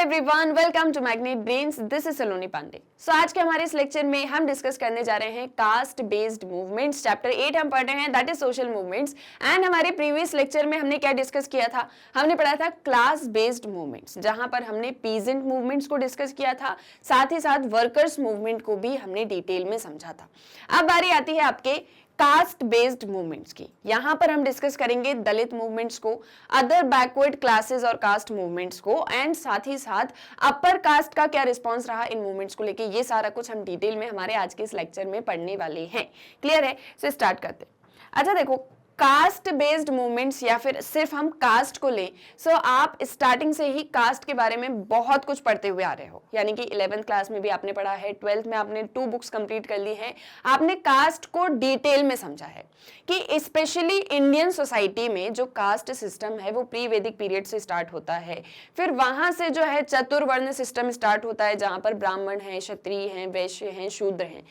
Everyone, welcome to magnet brains. This is Saloni Pandey. So आज के हमारे इस लेक्चर में हम डिस्कस करने जा रहे हैं कास्ट बेस्ड मूवमेंट्स। चैप्टर 8 हम पढ़ रहे हैं, that is social movements. And हमारे प्रीवियस लेक्चर में हमने क्या डिस्कस किया था? हमने पढ़ा था क्लास बेस्ड मूवमेंट्स, जहां पर हमने पीजेंट मूवमेंट्स को डिस्कस किया था, साथ ही साथ वर्कर्स मूवमेंट को भी हमने डिटेल में समझा था। अब बारी आती है आपके कास्ट बेस्ड मूवमेंट्स की। यहां पर हम डिस्कस करेंगे दलित मूवमेंट्स को, अदर बैकवर्ड क्लासेस और कास्ट मूवमेंट्स को, एंड साथ ही साथ अपर कास्ट का क्या रिस्पांस रहा इन मूवमेंट्स को लेके। ये सारा कुछ हम डिटेल में हमारे आज के इस लेक्चर में पढ़ने वाले हैं। क्लियर है? सो स्टार्ट करते हैं। अच्छा देखो, कास्ट बेस्ड मूवमेंट्स या फिर सिर्फ हम कास्ट को लें, सो आप स्टार्टिंग से ही कास्ट के बारे में बहुत कुछ पढ़ते हुए आ रहे हो। यानी कि 11th क्लास में भी आपने पढ़ा है, 12th में आपने 2 बुक्स कंप्लीट कर ली हैं। आपने कास्ट को डिटेल में समझा है कि स्पेशली इंडियन सोसाइटी में जो कास्ट सिस्टम है वो प्री वैदिक पीरियड से स्टार्ट होता है। फिर वहां से जो है चतुर्वर्ण सिस्टम स्टार्ट होता है, जहां पर ब्राह्मण हैं, क्षत्रिय हैं, वैश्य हैं, शूद्र हैं।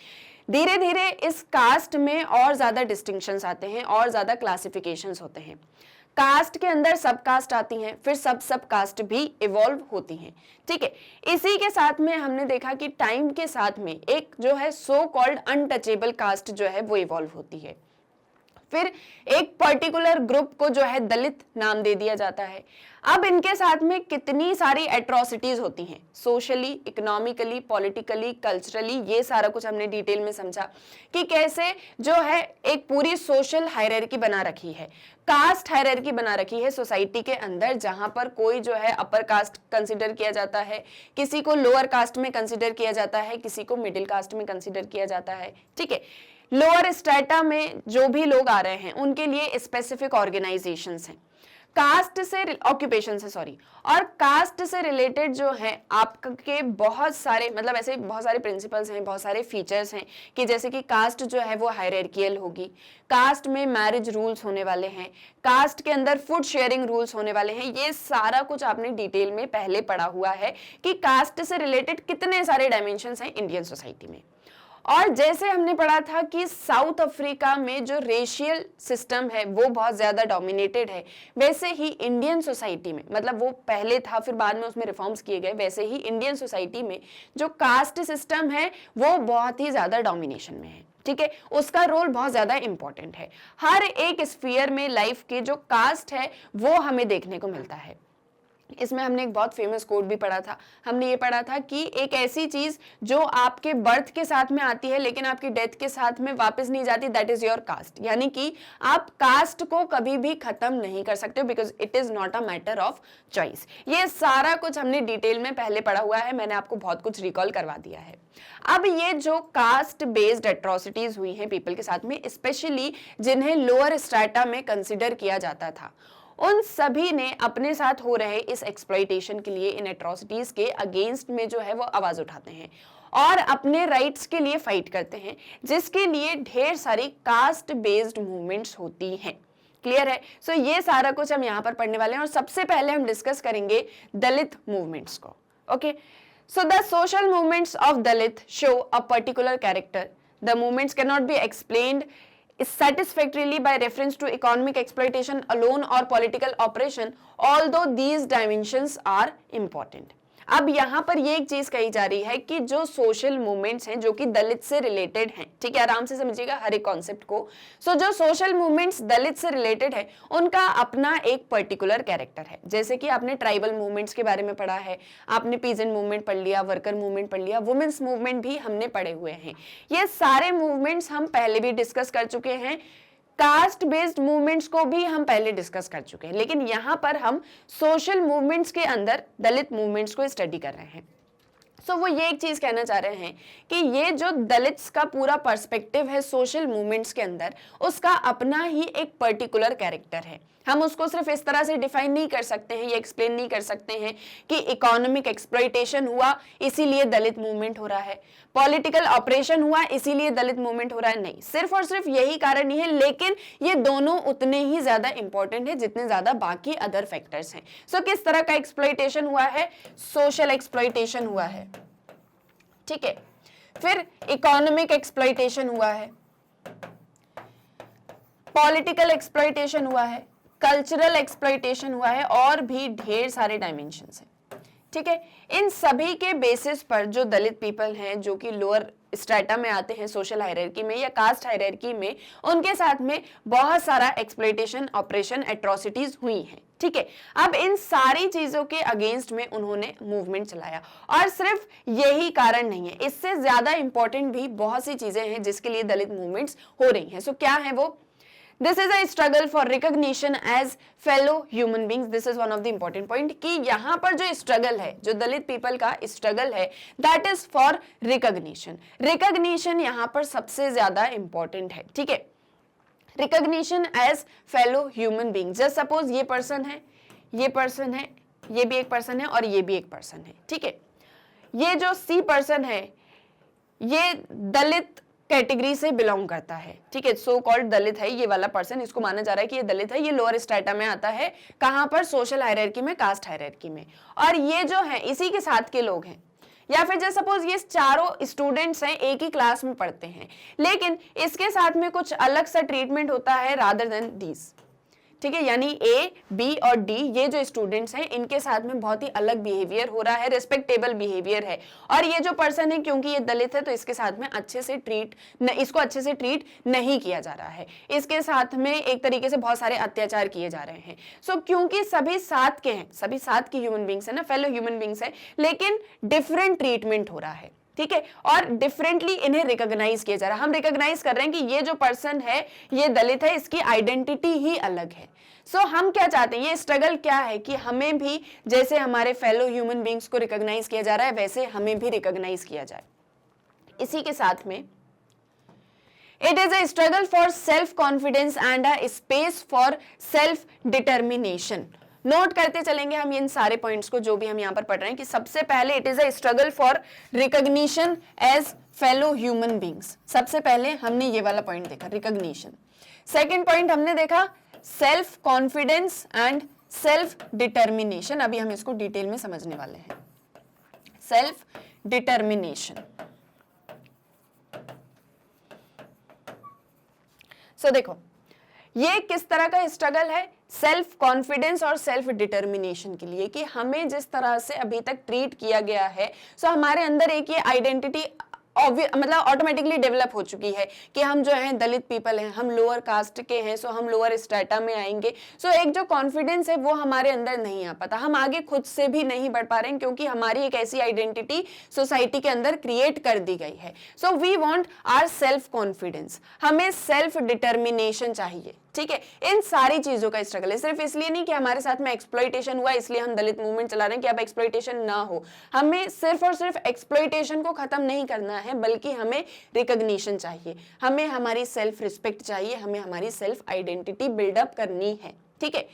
धीरे धीरे इस कास्ट में और ज्यादा डिस्टिंक्शंस आते हैं और ज्यादा क्लासिफिकेशंस होते हैं। कास्ट के अंदर सब कास्ट आती हैं, फिर सब कास्ट भी इवॉल्व होती हैं। ठीक है, इसी के साथ में हमने देखा कि टाइम के साथ में एक जो है सो कॉल्ड अनटचेबल कास्ट जो है वो इवॉल्व होती है। फिर एक पर्टिकुलर ग्रुप को जो है दलित नाम दे दिया जाता है। अब इनके साथ में कितनी सारी एट्रोसिटीज होती हैं, सोशली, इकोनॉमिकली, पॉलिटिकली, कल्चरली, ये सारा कुछ हमने डिटेल में समझा कि कैसे जो है एक पूरी सोशल हायरार्की बना रखी है, कास्ट हायरार्की बना रखी है सोसाइटी के अंदर, जहां पर कोई जो है अपर कास्ट कंसिडर किया जाता है, किसी को लोअर कास्ट में कंसिडर किया जाता है, किसी को मिडिल कास्ट में कंसिडर किया जाता है। ठीक है, लोअर स्ट्रेटा में जो भी लोग आ रहे हैं उनके लिए स्पेसिफिक ऑर्गेनाइजेशंस हैं। कास्ट से ऑक्यूपेशन से सॉरी और कास्ट से रिलेटेड जो है आपके बहुत सारे मतलब ऐसे बहुत सारे प्रिंसिपल्स हैं, बहुत सारे फीचर्स हैं कि जैसे कि कास्ट जो है वो हायरार्कियल होगी, कास्ट में मैरिज रूल्स होने वाले हैं, कास्ट के अंदर फूड शेयरिंग रूल्स होने वाले हैं। ये सारा कुछ आपने डिटेल में पहले पढ़ा हुआ है कि कास्ट से रिलेटेड कितने सारे डायमेंशंस हैं इंडियन सोसाइटी में। और जैसे हमने पढ़ा था कि साउथ अफ्रीका में जो रेशियल सिस्टम है वो बहुत ज्यादा डोमिनेटेड है, वैसे ही इंडियन सोसाइटी में, मतलब वो पहले था फिर बाद में उसमें रिफॉर्म्स किए गए, वैसे ही इंडियन सोसाइटी में जो कास्ट सिस्टम है वो बहुत ही ज्यादा डोमिनेशन में है। ठीक है, उसका रोल बहुत ज्यादा इंपॉर्टेंट है। हर एक स्फीयर में लाइफ के जो कास्ट है वो हमें देखने को मिलता है। इसमें हमने एक बहुत फेमस कोट भी पढ़ा था। हमने ये पढ़ा था कि एक ऐसी चीज जो आपके बर्थ के साथ में आती है लेकिन आपकी डेथ के साथ में वापस नहीं जाती, दैट इज योर कास्ट। यानी कि आप कास्ट को कभी भी खत्म नहीं कर सकते because it is not a matter of choice. ये सारा कुछ हमने डिटेल में पहले पढ़ा हुआ है, मैंने आपको बहुत कुछ रिकॉल करवा दिया है। अब ये जो कास्ट बेस्ड एट्रोसिटीज हुई हैं पीपल के साथ में, स्पेशली जिन्हें लोअर स्ट्रेटा में कंसिडर किया जाता था, उन सभी ने अपने साथ हो रहे इस एक्सप्लॉइटेशन के लिए, इन एट्रोसिटीज के अगेंस्ट में जो है वो आवाज उठाते हैं और अपने राइट्स के लिए फाइट करते हैं, जिसके लिए ढेर सारी कास्ट बेस्ड मूवमेंट्स होती हैं। क्लियर है? सो ये सारा कुछ हम यहाँ पर पढ़ने वाले हैं और सबसे पहले हम डिस्कस करेंगे दलित मूवमेंट्स को। Okay, so the social movements of Dalit show a particular character. The movements can not be explained is satisfactorily by reference to economic exploitation alone or political oppression, although these dimensions are important. अब यहाँ पर ये एक चीज कही जा रही है कि जो सोशल मूवमेंट्स हैं जो कि दलित से रिलेटेड हैं, ठीक है, आराम से समझिएगा हर एक कॉन्सेप्ट को। सो जो सोशल मूवमेंट्स दलित से रिलेटेड है उनका अपना एक पर्टिकुलर कैरेक्टर है। जैसे कि आपने ट्राइबल मूवमेंट्स के बारे में पढ़ा है, आपने पीजेंट मूवमेंट पढ़ लिया, वर्कर मूवमेंट पढ़ लिया, वुमेन्स मूवमेंट भी हमने पढ़े हुए हैं। ये सारे मूवमेंट्स हम पहले भी डिस्कस कर चुके हैं, कास्ट बेस्ड मूवमेंट्स को भी हम पहले डिस्कस कर चुके हैं, लेकिन यहां पर हम सोशल मूवमेंट्स के अंदर दलित मूवमेंट्स को स्टडी कर रहे हैं। सो वो ये एक चीज कहना चाह रहे हैं कि ये जो दलित्स का पूरा पर्सपेक्टिव है सोशल मूवमेंट्स के अंदर, उसका अपना ही एक पर्टिकुलर कैरेक्टर है। हम उसको सिर्फ इस तरह से डिफाइन नहीं कर सकते हैं, ये एक्सप्लेन नहीं कर सकते हैं कि इकोनॉमिक एक्सप्लॉइटेशन हुआ इसीलिए दलित मूवमेंट हो रहा है, पॉलिटिकल ऑपरेशन हुआ इसीलिए दलित मूवमेंट हो रहा है। नहीं, सिर्फ और सिर्फ यही कारण नहीं है, लेकिन ये दोनों उतने ही ज्यादा इंपॉर्टेंट है जितने ज्यादा बाकी अदर फैक्टर्स हैं। सो किस तरह का एक्सप्लॉइटेशन हुआ है? सोशल एक्सप्लॉइटेशन हुआ है, ठीक है, फिर इकोनॉमिक एक्सप्लॉइटेशन हुआ है, पॉलिटिकल एक्सप्लॉइटेशन हुआ है, कल्चरल एक्सप्लॉइटेशन हुआ है और भी ढेर सारे डायमेंशंस हैं। ठीक है। इन सभी के बेसिस पर जो दलित पीपल हैं, जो कि लोअर स्ट्रेटा में आते हैं सोशल हायरार्की में या कास्ट हायरार्की में, उनके साथ में बहुत सारा एक्सप्लॉयटेशन, ऑपरेशन, एट्रोसिटीज हुई हैं। ठीक है, अब इन सारी चीजों के अगेंस्ट में उन्होंने मूवमेंट चलाया, और सिर्फ यही कारण नहीं है, इससे ज्यादा इंपॉर्टेंट भी बहुत सी चीजें हैं जिसके लिए दलित मूवमेंट्स हो रही हैं। सो क्या है वो? This is a struggle for recognition as fellow human beings. This is one of the important point कि यहाँ पर जो स्ट्रगल है, जो दलित पीपल का स्ट्रगल है, that is for recognition. Recognition यहाँ पर सबसे ज्यादा इंपॉर्टेंट है। ठीक है, recognition as fellow human being. Just suppose ये पर्सन है, ये पर्सन है, ये भी एक पर्सन है और ये भी एक पर्सन है। ठीक है, ये जो सी पर्सन है ये दलित कैटेगरी से बिलोंग करता है। ठीक है, सो कॉल्ड दलित है ये वाला पर्सन, इसको माना जा रहा है कि ये दलित है, ये लोअर स्ट्रेटा में आता है। कहां पर? सोशल हायरार्की में, कास्ट हायरार्की में। और ये जो है इसी के साथ के लोग हैं, या फिर जैसे सपोज ये चारों स्टूडेंट्स हैं, एक ही क्लास में पढ़ते हैं, लेकिन इसके साथ में कुछ अलग सा ट्रीटमेंट होता है रादर देन दीज। ठीक है, यानी ए, बी और डी ये जो स्टूडेंट्स हैं इनके साथ में बहुत ही अलग बिहेवियर हो रहा है, रिस्पेक्टेबल बिहेवियर है। और ये जो पर्सन है क्योंकि ये दलित है तो इसके साथ में अच्छे से इसको अच्छे से ट्रीट नहीं किया जा रहा है, इसके साथ में एक तरीके से बहुत सारे अत्याचार किए जा रहे हैं। सो क्योंकि सभी साथ के हैं, सभी साथ की ह्यूमन बींग्स है ना, फेलो ह्यूमन बींग्स है, लेकिन डिफरेंट ट्रीटमेंट हो रहा है। ठीक है, और डिफरेंटली इन्हें रिकॉग्नाइज किया जा रहा है। हम रिकॉग्नाइज कर रहे हैं कि ये जो पर्सन है ये दलित है, इसकी आइडेंटिटी ही अलग है। सो हम क्या चाहते हैं, ये स्ट्रगल क्या है कि हमें भी जैसे हमारे फेलो ह्यूमन बींग्स को रिकॉग्नाइज किया जा रहा है वैसे हमें भी रिकॉग्नाइज किया जाए। इसी के साथ में it is a struggle for self confidence and a space for self determination. Note करते चलेंगे हम इन सारे पॉइंट्स को जो भी हम यहां पर पढ़ रहे हैं कि सबसे पहले it is a struggle for recognition as fellow human beings. सबसे पहले हमने ये वाला पॉइंट देखा, रिकॉग्निशन। सेकंड पॉइंट हमने देखा self confidence and self determination. अभी हम इसको डिटेल में समझने वाले हैं। Self determination. सो देखो ये किस तरह का स्ट्रगल है, सेल्फ कॉन्फिडेंस और सेल्फ डिटर्मिनेशन के लिए, कि हमें जिस तरह से अभी तक ट्रीट किया गया है, सो हमारे अंदर एक ये आइडेंटिटी मतलब ऑटोमेटिकली डेवलप हो चुकी है कि हम जो है दलित पीपल हैं, हम लोअर कास्ट के हैं, सो हम लोअर स्ट्रेटा में आएंगे। सो एक जो कॉन्फिडेंस है वो हमारे अंदर नहीं आ पाता, हम आगे खुद से भी नहीं बढ़ पा रहे हैं क्योंकि हमारी एक ऐसी आइडेंटिटी सोसाइटी के अंदर क्रिएट कर दी गई है। So we want our self confidence, हमें सेल्फ डिटर्मिनेशन चाहिए। ठीक है, इन सारी चीजों का स्ट्रगल है। सिर्फ इसलिए नहीं कि हमारे साथ में एक्सप्लॉइटेशन हुआ इसलिए हम दलित मूवमेंट चला रहे हैं कि अब एक्सप्लॉइटेशन ना हो। हमें सिर्फ और सिर्फ एक्सप्लॉइटेशन को खत्म नहीं करना है, बल्कि हमें रिकॉग्निशन चाहिए, हमें हमारी सेल्फ रिस्पेक्ट चाहिए, हमें हमारी सेल्फ आइडेंटिटी बिल्डअप करनी है। ठीक है,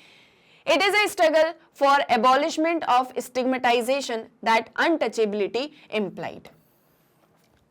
it is a struggle for abolishment of stigmatization that untouchability implied.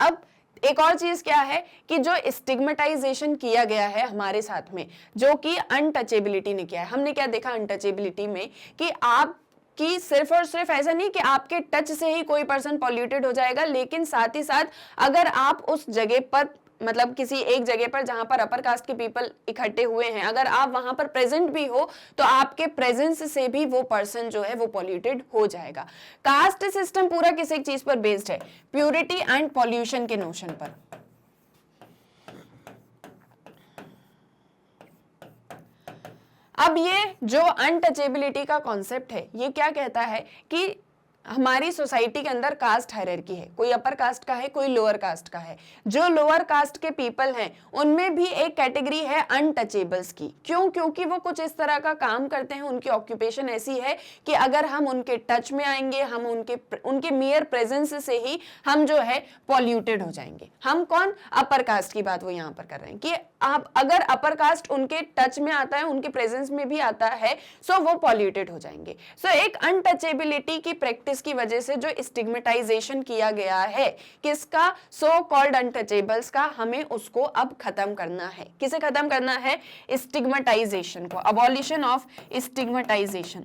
अब एक और चीज क्या है कि जो स्टिग्मेटाइजेशन किया गया है हमारे साथ में, जो कि अनटचेबिलिटी ने किया है। हमने क्या देखा अनटचेबिलिटी में कि आप कि सिर्फ और सिर्फ ऐसा नहीं कि आपके टच से ही कोई पर्सन पॉल्यूटेड हो जाएगा, लेकिन साथ ही साथ अगर आप उस जगह पर मतलब किसी एक जगह पर जहां पर अपर कास्ट के पीपल इकट्ठे हुए हैं, अगर आप वहां पर प्रेजेंट भी हो तो आपके प्रेजेंस से भी वो पर्सन जो है वो पॉल्यूटेड हो जाएगा। कास्ट सिस्टम पूरा किस एक चीज पर बेस्ड है? प्यूरिटी एंड पॉल्यूशन के नोशन पर। अब ये जो अनटचेबिलिटी का कॉन्सेप्ट है ये क्या कहता है कि हमारी सोसाइटी के अंदर कास्ट हायरार्की है, कोई अपर कास्ट का है, कोई लोअर कास्ट का है। जो लोअर कास्ट के पीपल हैं उनमें भी एक कैटेगरी है अनटचेबल्स की। क्यों? क्योंकि वो कुछ इस तरह का काम करते हैं, उनकी ऑक्यूपेशन ऐसी है कि अगर हम उनके टच में आएंगे, हम उनके मियर प्रेजेंस से ही हम जो है पॉल्यूटेड हो जाएंगे। हम कौन? अपर कास्ट की बात वो यहाँ पर कर रहे हैं कि आप अगर अपर कास्ट उनके टच में आता है, उनके प्रेजेंस में भी आता है, सो वो पॉल्यूटेड हो जाएंगे। सो एक अनटचेबिलिटी की प्रैक्टिस की वजह से जो स्टिग्मेटाइजेशन किया गया है किसका? सो कॉल्ड अनटचेबल्स का, हमें उसको अब खत्म करना है। किसे खत्म करना है? स्टिग्मेटाइजेशन को, अबॉलिशन ऑफ स्टिग्मेटाइजेशन।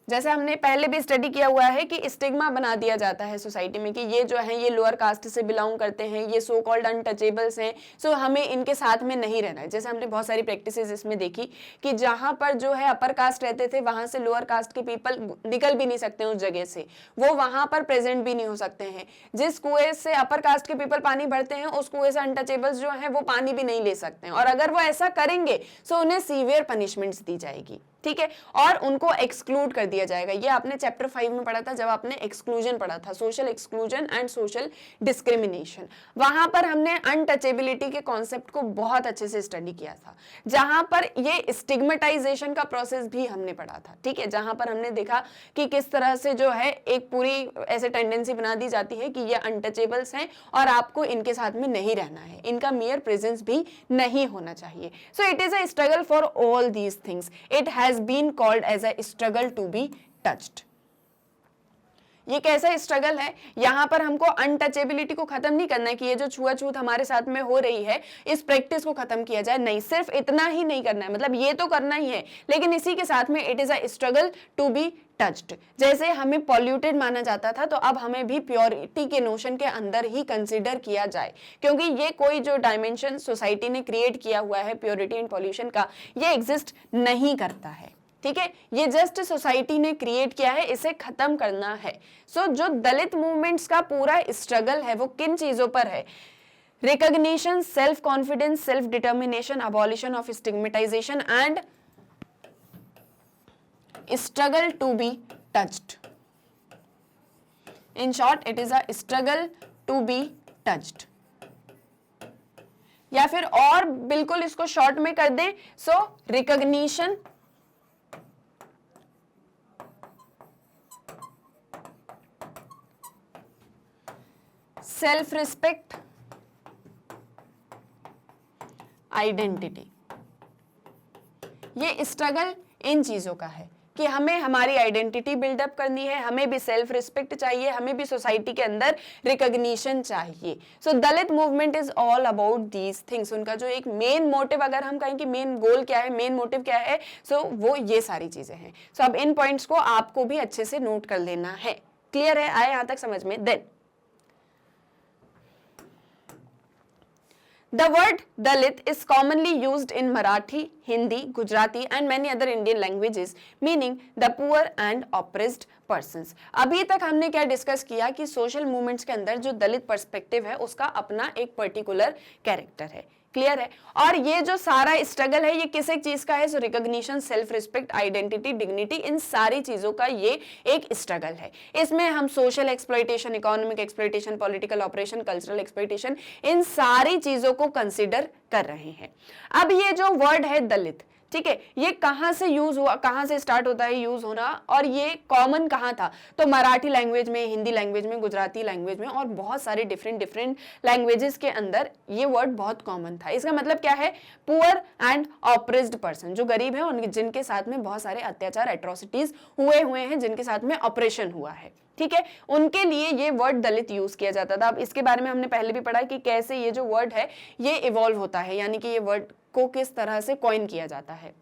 जैसे हमने पहले भी स्टडी किया हुआ है कि स्टिग्मा बना दिया जाता है सोसाइटी में कि ये जो है ये लोअर कास्ट से बिलोंग करते हैं, ये सो कॉल्ड अनटचेबल्स हैं, सो हमें इनके साथ में नहीं रहना है। जैसे हमने बहुत सारी प्रैक्टिसेस इसमें देखी कि जहां पर जो है अपर कास्ट रहते थे वहां से लोअर कास्ट के पीपल निकल भी नहीं सकते उस जगह से, वो वहां पर प्रेजेंट भी नहीं हो सकते हैं। जिस कुएं से अपर कास्ट के पीपल पानी भरते हैं उस कुएं से अनटचेबल्स जो हैं वो पानी भी नहीं ले सकते हैं, और अगर वो ऐसा करेंगे सो उन्हें सीवियर पनिशमेंट्स दी जाएगी, ठीक है, और उनको एक्सक्लूड कर दिया जाएगा। ये आपने चैप्टर 5 में पढ़ा था जब आपने एक्सक्लूजन पढ़ा था, social exclusion and social discrimination. वहां पर हमने अनटचेबिलिटी के कॉन्सेप्ट को बहुत अच्छे से स्टडी किया था, जहां पर ये स्टिग्मेटाइजेशन का प्रोसेस भी हमने पढ़ा था, ठीक है, जहां पर हमने देखा कि किस तरह से जो है एक पूरी ऐसे टेंडेंसी बना दी जाती है कि ये अनटचेबल्स हैं और आपको इनके साथ में नहीं रहना है, इनका मेयर प्रेजेंस भी नहीं होना चाहिए। So it is a struggle for all these things, it has been called as a struggle to be touched। ये कैसा स्ट्रगल है, यहां पर हमको अनटचेबिलिटी को खत्म नहीं करना है कि ये जो छुआछूत हमारे साथ में हो रही है इस प्रैक्टिस को खत्म किया जाए, नहीं, सिर्फ इतना ही नहीं करना है, मतलब ये तो करना ही है, लेकिन इसी के साथ में it is a struggle to be touched. जैसे हमें पॉल्यूटेड माना जाता था तो अब हमें भी प्योरिटी के नोशन के अंदर ही कंसीडर किया जाए, क्योंकि ये कोई जो डायमेंशन सोसाइटी ने क्रिएट किया हुआ है प्योरिटी एंड पॉल्यूशन का, ये एग्जिस्ट नहीं करता है, ठीक है, ये जस्ट सोसाइटी ने क्रिएट किया है, इसे खत्म करना है। सो जो दलित मूवमेंट्स का पूरा स्ट्रगल है वो किन चीजों पर है, recognition, self confidence, self determination, abolition of stigmatization and struggle to be touched। in short it is a struggle to be touched। या फिर और बिल्कुल इसको शॉर्ट में कर दें, सो रिकॉग्निशन, सेल्फ रिस्पेक्ट, आइडेंटिटी। ये स्ट्रगल इन चीजों का है कि हमें हमारी आइडेंटिटी बिल्डअप करनी है, हमें भी सेल्फ रिस्पेक्ट चाहिए, हमें भी सोसाइटी के अंदर रिकॉग्निशन चाहिए। So Dalit movement is all about these things. उनका जो एक मेन मोटिव, अगर हम कहें कि मेन गोल क्या है, मेन मोटिव क्या है, सो वो ये सारी चीजें हैं। सो अब इन पॉइंट्स को आपको भी अच्छे से नोट कर लेना है। क्लियर है, आए यहां तक समझ में? Then the word Dalit is commonly used in Marathi, Hindi, Gujarati and many other Indian languages, meaning the poor and oppressed persons। अभी तक हमने क्या डिस्कस किया कि सोशल मूवमेंट्स के अंदर जो दलित पर्सपेक्टिव है उसका अपना एक पर्टिकुलर कैरेक्टर है। क्लियर है? और ये जो सारा स्ट्रगल है ये किस एक चीज का है? So recognition, self respect, identity, dignity, इन सारी चीजों का ये एक स्ट्रगल है। इसमें हम social exploitation, economic exploitation, political operation, cultural exploitation, इन सारी चीजों को कंसीडर कर रहे हैं। अब ये जो वर्ड है दलित, ठीक है, ये कहां से यूज हुआ, कहां से स्टार्ट होता है यूज होना, और ये कॉमन कहां था? तो मराठी लैंग्वेज में, हिंदी लैंग्वेज में, गुजराती लैंग्वेज में और बहुत सारे डिफरेंट लैंग्वेजेस के अंदर ये वर्ड बहुत कॉमन था। इसका मतलब क्या है? पुअर एंड ऑप्रेस्ड पर्सन, जो गरीब है उनके, जिनके साथ में बहुत सारे अत्याचार, एट्रोसिटीज हुए हैं, जिनके साथ में ऑपरेशन हुआ है, ठीक है, उनके लिए ये वर्ड दलित यूज किया जाता था। अब इसके बारे में हमने पहले भी पढ़ा कि कैसे ये जो वर्ड है ये इवॉल्व होता है, यानी कि ये वर्ड को किस तरह से कॉइन किया जाता है।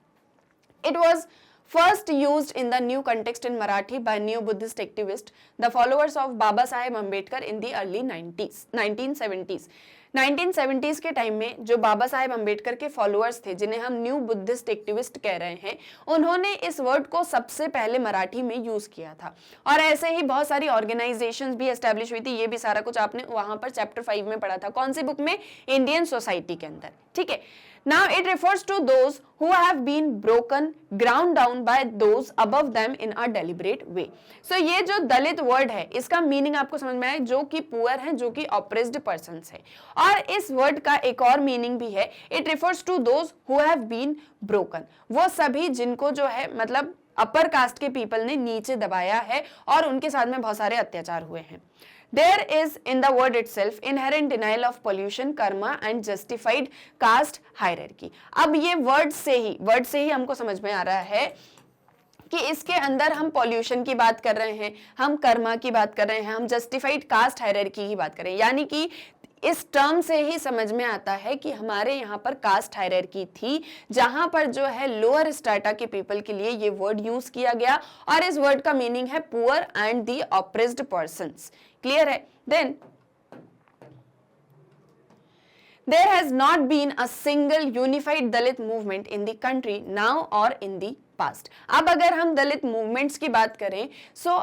It was first used in the new context in Marathi by neo-Buddhist activists, the followers of Baba Saheb Ambedkar in the early 1970s। 1970s के टाइम में जो बाबा साहेब अंबेडकर के फॉलोअर्स थे, जिन्हें हम न्यू बुद्धिस्ट एक्टिविस्ट कह रहे हैं, उन्होंने इस वर्ड को सबसे पहले मराठी में यूज किया था। और ऐसे ही बहुत सारी ऑर्गेनाइजेशंस भी एस्टैब्लिश हुई थी। ये भी सारा कुछ आपने वहां पर चैप्टर 5 में पढ़ा था। कौन सी बुक में? इंडियन सोसाइटी के अंदर, ठीक है। Now it refers to those who have been broken, ground down by those above them in a deliberate way। So ये जो दलित वर्ड है इसका मीनिंग आपको समझ में आया, जो कि पुअर है, जो कि ऑप्रेस्ड पर्सन्स है। और इस वर्ड का एक और मीनिंग भी है, it refers to those who have been broken, वो सभी जिनको जो है मतलब अपर कास्ट के पीपल ने नीचे दबाया है और उनके साथ में बहुत सारे अत्याचार हुए हैं। There is in the word itself inherent denial of pollution, karma and justified caste hierarchy। अब ये वर्ड से ही हमको समझ में आ रहा है कि इसके अंदर हम पॉल्यूशन की बात कर रहे हैं, हम कर्मा की बात कर रहे हैं, हम जस्टिफाइड कास्ट हायरार्की की बात कर रहे हैं। यानी कि इस टर्म से ही समझ में आता है कि हमारे यहाँ पर कास्ट हायरार्की थी, जहां पर जो है लोअर स्ट्रेटा के पीपल के लिए ये वर्ड यूज किया गया और इस वर्ड का मीनिंग है poor and the oppressed persons. Clear है? Then there has not been a single unified Dalit movement in the country now or in the past। अब अगर हम दलित मूवमेंट्स की बात करें सो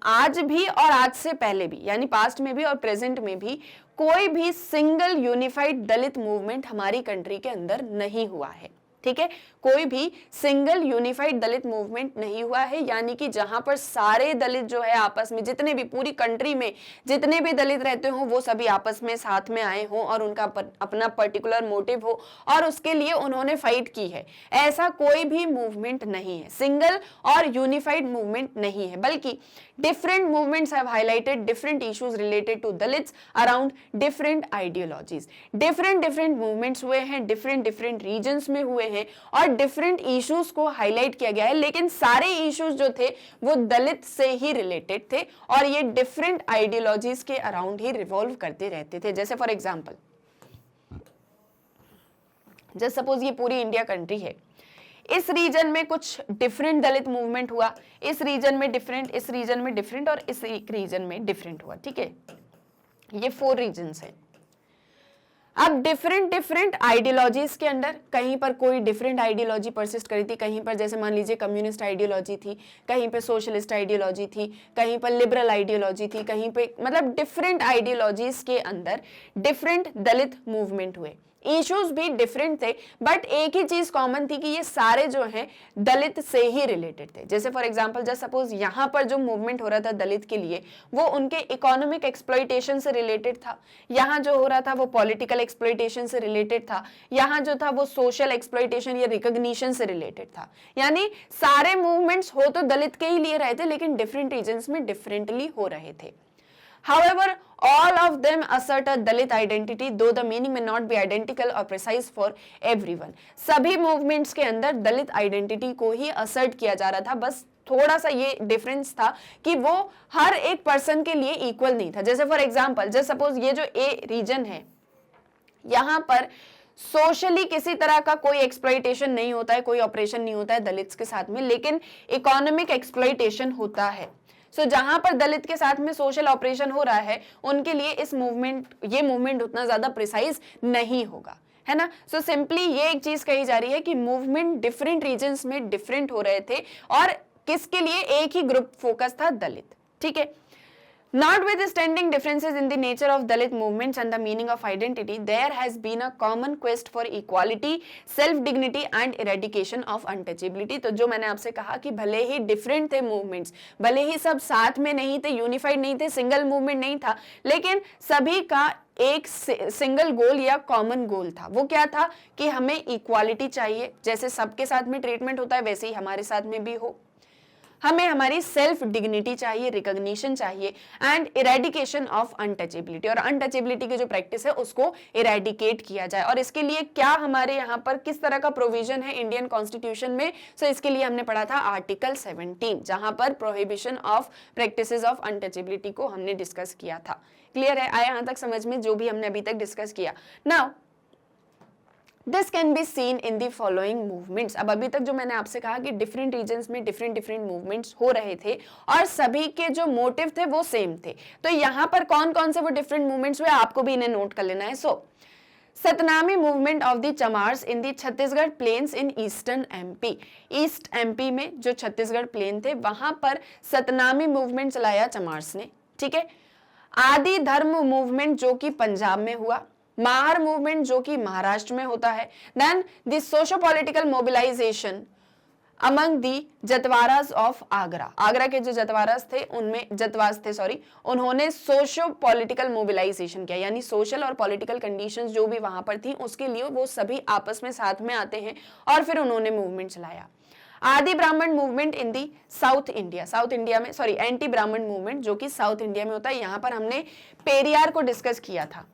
आज भी और आज से पहले भी, यानी पास्ट में भी और प्रेजेंट में भी, कोई भी सिंगल यूनिफाइड दलित मूवमेंट हमारी कंट्री के अंदर नहीं हुआ है। ठीक है, कोई भी सिंगल यूनिफाइड दलित मूवमेंट नहीं हुआ है, यानी कि जहां पर सारे दलित जो है आपस में, जितने भी पूरी कंट्री में जितने भी दलित रहते हो वो सभी आपस में साथ में आए हो और उनका अपना पर्टिकुलर मोटिव हो और उसके लिए उन्होंने फाइट की है। ऐसा कोई भी मूवमेंट नहीं है, सिंगल और यूनिफाइड मूवमेंट नहीं है, बल्कि different movements have highlighted different issues related to Dalits around different ideologies. Different movements हुए हैं, डिफरेंट रीजन्स में हुए हैं और डिफरेंट इश्यूज को हाईलाइट किया गया है, लेकिन सारे इश्यूज जो थे वो दलित से ही रिलेटेड थे और ये डिफरेंट आइडियोलॉजीज के अराउंड ही रिवॉल्व करते रहते थे। जैसे फॉर एग्जांपल, जस्ट सपोज ये पूरी इंडिया कंट्री है, इस रीजन में कुछ डिफरेंट दलित मूवमेंट हुआ, इस रीजन में डिफरेंट, इस रीजन में डिफरेंट और इस रीजन में डिफरेंट हुआ। ठीक है, ये 4 रीजन्स हैं। अब डिफरेंट आइडियोलॉजीज के अंदर कहीं पर कोई डिफरेंट आइडियोलॉजी परसिस्ट करी थी, कहीं पर जैसे मान लीजिए कम्युनिस्ट आइडियोलॉजी थी, कहीं पे सोशलिस्ट आइडियोलॉजी थी, कहीं पर लिबरल आइडियोलॉजी थी, कहीं पे मतलब डिफरेंट आइडियोलॉजीज के अंदर डिफरेंट दलित मूवमेंट हुए। इश्यूज भी डिफरेंट थे, बट एक ही चीज कॉमन थी कि ये सारे जो हैं दलित से ही रिलेटेड थे। जैसे फॉर एग्जांपल, जस्ट सपोज यहाँ पर जो मूवमेंट हो रहा था दलित के लिए वो उनके इकोनॉमिक एक्सप्लॉइटेशन से रिलेटेड था, यहाँ जो हो रहा था वो पॉलिटिकल एक्सप्लॉइटेशन से रिलेटेड था, यहाँ जो था वो सोशल एक्सप्लॉइटेशन या रिकॉग्निशन से रिलेटेड था। यानी सारे मूवमेंट्स हो तो दलित के ही लिए रहे थे, लेकिन डिफरेंट रीजन्स में डिफरेंटली हो रहे थे। However, all of them assert a Dalit identity, though the meaning may not be identical or precise for everyone। सभी मूवमेंट्स के अंदर दलित आइडेंटिटी को ही असर्ट किया जा रहा था, बस थोड़ा सा ये डिफरेंस था कि वो हर एक पर्सन के लिए इक्वल नहीं था। जैसे फॉर एग्जांपल, जस्ट सपोज ये जो ए रीजन है, यहाँ पर सोशली किसी तरह का कोई एक्सप्लॉइटेशन नहीं होता है, कोई ऑपरेशन नहीं होता है दलित्स के साथ में, लेकिन इकोनॉमिक एक्सप्लॉइटेशन होता है। सो जहां पर दलित के साथ में सोशल ऑपरेशन हो रहा है उनके लिए ये मूवमेंट उतना ज्यादा प्रिसाइज नहीं होगा, है ना। सो सिंपली ये एक चीज कही जा रही है कि मूवमेंट डिफरेंट रीजन्स में डिफरेंट हो रहे थे और किसके लिए एक ही ग्रुप फोकस था, दलित। ठीक है, notwithstanding differences in the nature of Dalit movements and the meaning of identity, there has been a common quest for equality, self-dignity and eradication of untouchability। तो जो मैंने आपसे कहा कि भले ही डिफरेंट थे मूवमेंट्स, भले ही सब साथ में नहीं थे, यूनिफाइड नहीं थे, सिंगल मूवमेंट नहीं था, लेकिन सभी का एक सिंगल गोल या कॉमन गोल था। वो क्या था कि हमें इक्वालिटी चाहिए, जैसे सबके साथ में ट्रीटमेंट होता है वैसे ही हमारे साथ में भी हो। हमें हमारी सेल्फ डिग्निटी चाहिए, रिकॉग्निशन चाहिए एंड इरेडिकेशन ऑफ अनटचेबिलिटी, और अनटचेबिलिटी की जो प्रैक्टिस है उसको इरेडिकेट किया जाए। और इसके लिए क्या हमारे यहाँ पर किस तरह का प्रोविजन है इंडियन कॉन्स्टिट्यूशन में, सो इसके लिए हमने पढ़ा था आर्टिकल 17, जहां पर prohibition of practices of untouchability को हमने डिस्कस किया था। क्लियर है, आया यहाँ तक समझ में जो भी हमने अभी तक डिस्कस किया। Now this can be seen in the following movements. अब अभी तक जो मैंने आपसे कहा कि डिफरेंट रीजन्स में डिफरेंट मूवमेंट्स हो रहे थे और सभी के जो मोटिव थे वो सेम थे, तो यहाँ पर कौन कौन से वो डिफरेंट मूवमेंट्स हुए आपको भी इन्हें नोट कर लेना है। Satnami movement of the Chamars in the Chhattisgarh plains in eastern MP. East MP में जो छत्तीसगढ़ प्लेन थे वहां पर सतनामी मूवमेंट चलाया चमार्स ने। ठीक है, आदि धर्म मूवमेंट जो कि पंजाब में हुआ, महार मूवमेंट जो कि महाराष्ट्र में होता है, then the socio political mobilization among the Jatavaras of Agra. Agra के जो जतवारास थे उन्होंने सोशो पॉलिटिकल मोबिलाइजेशन किया, यानी सोशल और पॉलिटिकल कंडीशंस जो भी वहां पर थी उसके लिए वो सभी आपस में साथ में आते हैं और फिर उन्होंने मूवमेंट चलाया। आदि ब्राह्मण movement in the south India में एंटी ब्राह्मण मूवमेंट जो कि साउथ इंडिया में होता है। यहां पर हमने पेरियार को डिस्कस किया था।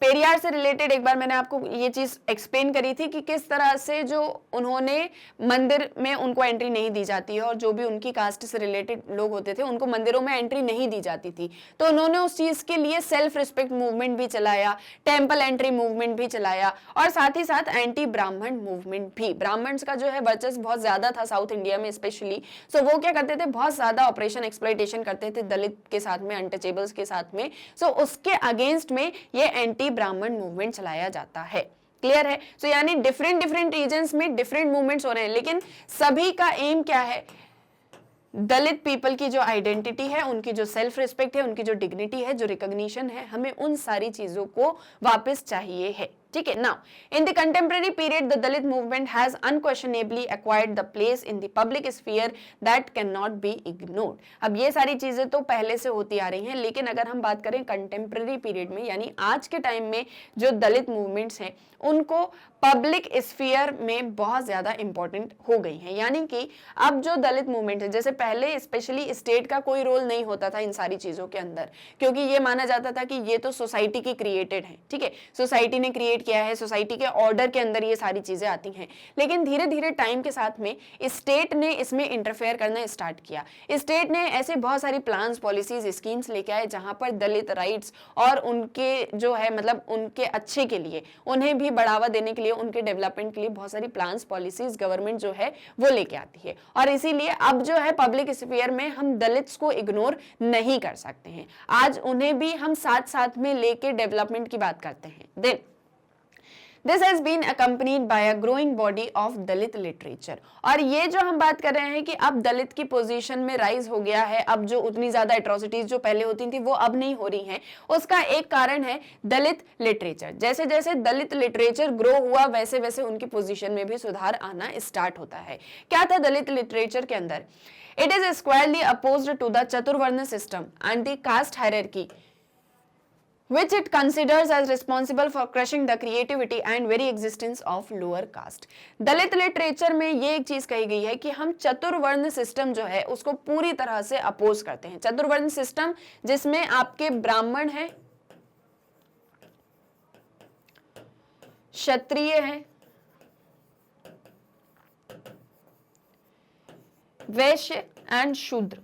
पेरियार से रिलेटेड एक बार मैंने आपको ये चीज एक्सप्लेन करी थी कि किस तरह से जो उन्होंने मंदिर में उनको एंट्री नहीं दी जाती है और जो भी उनकी कास्ट से रिलेटेड लोग होते थे उनको मंदिरों में एंट्री नहीं दी जाती थी, तो उन्होंने उस चीज के लिए सेल्फ रिस्पेक्ट मूवमेंट भी चलाया, टेम्पल एंट्री मूवमेंट भी चलाया और साथ ही साथ एंटी ब्राह्मण मूवमेंट भी। ब्राह्मण्स का जो है वर्चस्व बहुत ज्यादा था साउथ इंडिया में स्पेशली, सो वो क्या करते थे, बहुत ज्यादा ऑपरेशन एक्सप्लॉइटेशन करते थे दलित के साथ में, अनटचेबल्स के साथ में। सो उसके अगेंस्ट में ये एंटी ब्राह्मण मूवमेंट चलाया जाता है। क्लियर है? सो यानी डिफरेंट डिफरेंट रीजन्स में डिफरेंट मूवमेंट्स हो रहे हैं, लेकिन सभी का एम क्या है, दलित पीपल की जो आइडेंटिटी है, उनकी जो सेल्फ रिस्पेक्ट है, उनकी जो डिग्निटी है, जो रिकॉग्निशन है, हमें उन सारी चीजों को वापस चाहिए है। ठीक है। Now in the contemporary period the Dalit movement has unquestionably acquired the place in the public sphere that can not be ignored. अब ये सारी चीजें तो पहले से होती आ रही हैं, लेकिन अगर हम बात करें कंटेम्प्रेरी पीरियड में, यानी आज के टाइम में जो दलित मूवमेंट्स हैं उनको पब्लिक स्फीयर में बहुत ज्यादा इंपॉर्टेंट हो गई हैं। यानी कि अब जो दलित मूवमेंट है, जैसे पहले स्पेशली स्टेट का कोई रोल नहीं होता था इन सारी चीजों के अंदर, क्योंकि ये माना जाता था कि ये तो सोसाइटी की क्रिएटेड है। ठीक है, सोसाइटी ने क्रिएट किया है, सोसाइटी के ऑर्डर के अंदर ये सारी चीजें आती हैं। लेकिन धीरे धीरे टाइम के साथ में स्टेट ने इसमें इंटरफेयर करना स्टार्ट किया। स्टेट ने ऐसे बहुत सारी प्लान्स, पॉलिसीज, स्कीम्स लेके आए जहां पर दलित राइट्स और उनके जो है मतलब उनके अच्छे के लिए, उन्हें भी बढ़ावा देने के लिए, उनके डेवलपमेंट के लिए बहुत सारी प्लान्स, पॉलिसीज गवर्नमेंट जो है वो लेके आती है। और इसीलिए अब जो है पब्लिक स्फीयर में हम दलित्स को इग्नोर नहीं कर सकते हैं, आज उन्हें भी हम साथ साथ में लेके डेवलपमेंट की बात करते हैं। Then This has been accompanied by a growing body of Dalit literature. और ये जो हम बात कर रहे हैं कि अब दलित की पोजीशन में राइज हो गया है, अब जो उतनी ज्यादा एट्रोसिटीज जो पहले होती थी वो अब नहीं हो रही हैं, उसका एक कारण है दलित लिटरेचर। जैसे जैसे दलित लिटरेचर ग्रो हुआ वैसे वैसे उनकी पोजीशन में भी सुधार आना स्टार्ट होता है। क्या था दलित लिटरेचर के अंदर? It is squarely opposed to the chaturvarna system and the caste hierarchy which it considers as responsible for crushing the creativity and very existence of lower caste। Dalit literature में ये एक चीज कही गई है कि हम चतुर्वर्ण सिस्टम जो है उसको पूरी तरह से अपोज करते हैं। चतुर्वर्ण सिस्टम जिसमें आपके ब्राह्मण हैं, क्षत्रिय हैं, वैश्य एंड शूद्र।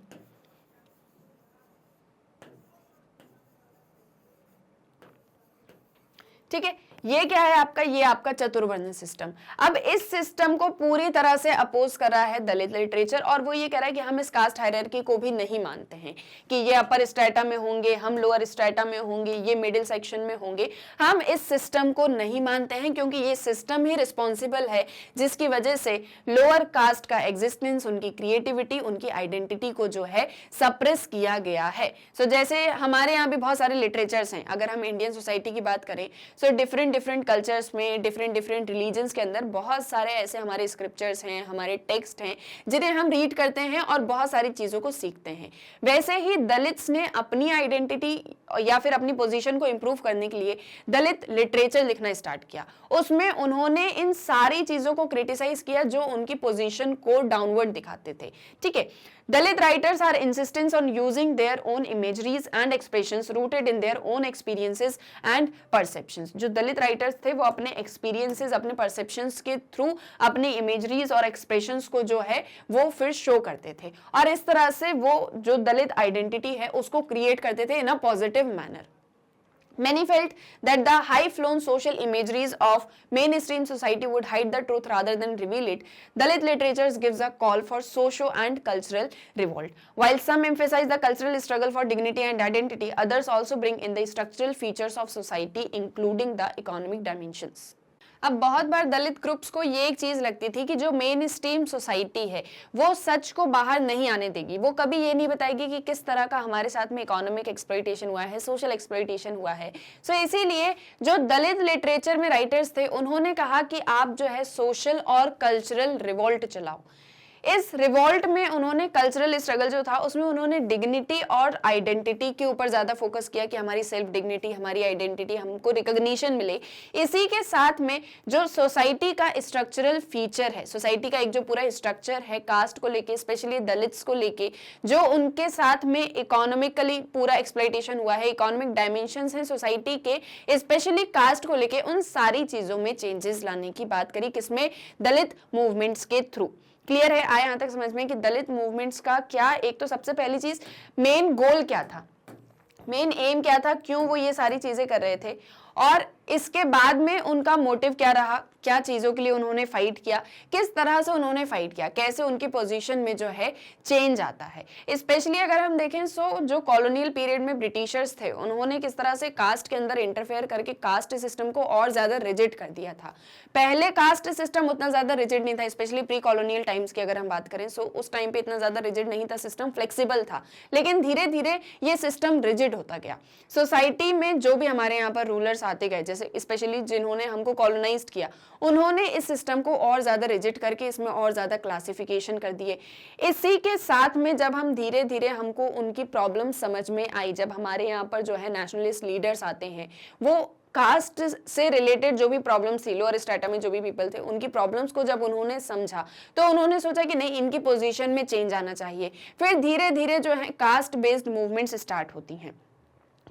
ठीक है, ये क्या है आपका? ये आपका चतुर्वर्ण सिस्टम। अब इस सिस्टम को पूरी तरह से अपोज कर रहा है दलित लिटरेचर, और वो ये कह रहा है कि हम इस कास्ट हायरार्की को भी नहीं मानते हैं कि ये अपर स्ट्रेटा में होंगे, हम लोअर स्ट्रेटा में होंगे, ये मिडिल सेक्शन में होंगे। हम इस सिस्टम को नहीं मानते हैं क्योंकि ये सिस्टम ही रिस्पॉन्सिबल है जिसकी वजह से लोअर कास्ट का एग्जिस्टेंस, उनकी क्रिएटिविटी, उनकी आइडेंटिटी को जो है सप्रेस किया गया है। सो जैसे हमारे यहाँ भी बहुत सारे लिटरेचर्स हैं, अगर हम इंडियन सोसाइटी की बात करें, सो डिफरेंट कल्चर्स में, डिफरेंट रिलीजन्स के अंदर बहुत सारे ऐसे हमारे स्क्रिप्चर्स हैं, हमारे टेक्स्ट हैं जिन्हें हम रीड करते हैं और बहुत सारी चीजों को सीखते हैं। वैसे ही दलित्स ने अपनी आइडेंटिटी या फिर अपनी पोजीशन को इंप्रूव करने के लिए दलित लिटरेचर लिखना स्टार्ट किया। उसमें उन्होंने इन सारी चीजों को क्रिटिसाइज किया जो उनकी पोजीशन को डाउनवर्ड दिखाते थे। ठीक है, Dalit writers are insistent on using their own imageries and expressions rooted in their own experiences and perceptions। जो दलित राइटर्स थे वो अपने एक्सपीरियंसेस, अपने परसेप्शंस के थ्रू अपने इमेजरीज और एक्सप्रेशंस को जो है वो फिर शो करते थे, और इस तरह से वो जो दलित आइडेंटिटी है उसको क्रिएट करते थे in a positive manner. Many felt that the high-flown social imageries of mainstream society would hide the truth rather than reveal it. Dalit literature gives a call for socio and cultural revolt. While some emphasize the cultural struggle for dignity and identity, others also bring in the structural features of society, including the economic dimensions. अब बहुत बार दलित groups को ये एक चीज लगती थी कि जो मेन स्ट्रीम सोसाइटी है वो सच को बाहर नहीं आने देगी, वो कभी ये नहीं बताएगी कि किस तरह का हमारे साथ में इकोनॉमिक एक्सप्लॉइटेशन हुआ है, सोशल एक्सप्लॉइटेशन हुआ है। सो इसीलिए जो दलित लिटरेचर में राइटर्स थे उन्होंने कहा कि आप जो है सोशल और कल्चरल रिवोल्ट चलाओ। इस रिवॉल्ट में उन्होंने कल्चरल स्ट्रगल जो था उसमें उन्होंने डिग्निटी और आइडेंटिटी के ऊपर ज्यादा फोकस किया कि हमारी सेल्फ डिग्निटी, हमारी आइडेंटिटी, हमको रिकॉग्निशन मिले। इसी के साथ में जो सोसाइटी का स्ट्रक्चरल फीचर है, सोसाइटी का एक जो पूरा स्ट्रक्चर है कास्ट को लेके, स्पेशली दलित्स को लेके, जो उनके साथ में इकोनॉमिकली पूरा एक्सप्लॉइटेशन हुआ है, इकोनॉमिक डायमेंशंस हैं सोसाइटी के, स्पेशली कास्ट को लेके, उन सारी चीजों में चेंजेस लाने की बात करी, किसमें? दलित मूवमेंट्स के थ्रू। क्लियर है? आया यहां तक समझ में कि दलित मूवमेंट्स का क्या, एक तो सबसे पहली चीज मेन गोल क्या था, मेन एम क्या था, क्यों वो ये सारी चीजें कर रहे थे, और इसके बाद में उनका मोटिव क्या रहा, क्या चीजों के लिए उन्होंने फाइट किया, किस तरह से उन्होंने फाइट किया, कैसे उनकी पोजीशन में जो है चेंज आता है। स्पेशली अगर हम देखें सो जो कॉलोनियल पीरियड में ब्रिटिशर्स थे उन्होंने किस तरह से कास्ट के अंदर इंटरफेयर करके कास्ट सिस्टम को और ज्यादा रिजिड कर दिया था। पहले कास्ट सिस्टम उतना ज्यादा रिजिड नहीं था, स्पेशली प्री कॉलोनियल टाइम्स की अगर हम बात करें सो उस टाइम पे इतना ज्यादा रिजिड नहीं था, सिस्टम फ्लेक्सिबल था, लेकिन धीरे धीरे ये सिस्टम रिजिड होता गया। सोसाइटी में जो भी हमारे यहाँ पर रूलर्स आते गए, जैसे स्पेशली जिन्होंने हमको कॉलोनाइज्ड किया, उन्होंने इस सिस्टम को और ज्यादा रिजिड करके इसमें और ज्यादा क्लासिफिकेशन कर दिए। इसी के साथ में जब हम धीरे धीरे हमको उनकी प्रॉब्लम समझ में आई, जब हमारे यहाँ पर जो है नेशनलिस्ट लीडर्स आते हैं, वो कास्ट से रिलेटेड जो भी प्रॉब्लम्स थी, लोअर स्ट्रेटा में जो भी पीपल थे, उनकी प्रॉब्लम्स को जब उन्होंने समझा तो उन्होंने सोचा कि नहीं, इनकी पोजीशन में चेंज आना चाहिए। फिर धीरे धीरे जो है कास्ट बेस्ड मूवमेंट्स स्टार्ट होती हैं,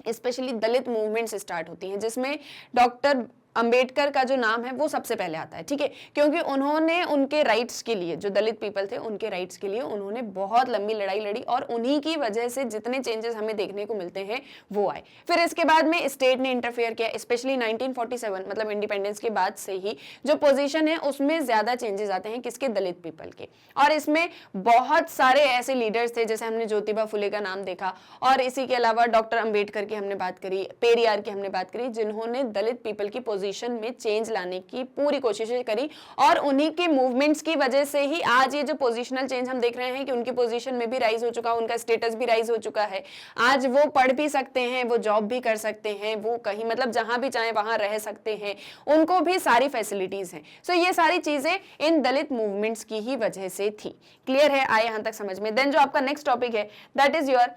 स्पेशली दलित मूवमेंट्स स्टार्ट होती हैं, जिसमें डॉक्टर अंबेडकर का जो नाम है वो सबसे पहले आता है, ठीक है, क्योंकि उन्होंने उनके राइट्स के लिए, जो दलित पीपल थे उनके राइट्स के लिए उन्होंने बहुत लंबी लड़ाई लड़ी, और उन्हीं की वजह से जितने चेंजेस हमें देखने को मिलते हैं वो आए। फिर इसके बाद में स्टेट ने इंटरफेयर किया, स्पेशली 1947 मतलब इंडिपेंडेंस के बाद से ही जो पोजीशन है उसमें ज्यादा चेंजेस आते हैं, किसके? दलित पीपल के। और इसमें बहुत सारे ऐसे लीडर्स थे, जैसे हमने ज्योतिबा फुले का नाम देखा, और इसी के अलावा डॉक्टर अंबेडकर की हमने बात करी, पेरियार की हमने बात करी, जिन्होंने दलित पीपल की पोजीशन में चेंज लाने की पूरी कोशिशें करी, और उन्हीं के मूवमेंट्स की वजह से ही आज ये जो पोजीशनल चेंज हम देख रहे हैं कि उनकी पोजीशन में भी राइज हो चुका, उनका स्टेटस भी राइज हो चुका है। आज वो पढ़ भी सकते हैं, वो जॉब भी कर सकते हैं, वो कहीं मतलब जहां भी चाहे वहां रह सकते हैं, उनको भी सारी फैसिलिटीज हैं। सो ये सारी चीजें इन दलित मूवमेंट्स की ही वजह से थी। क्लियर है? आए यहां तक समझ में। देन जो आपका नेक्स्ट टॉपिक है that is your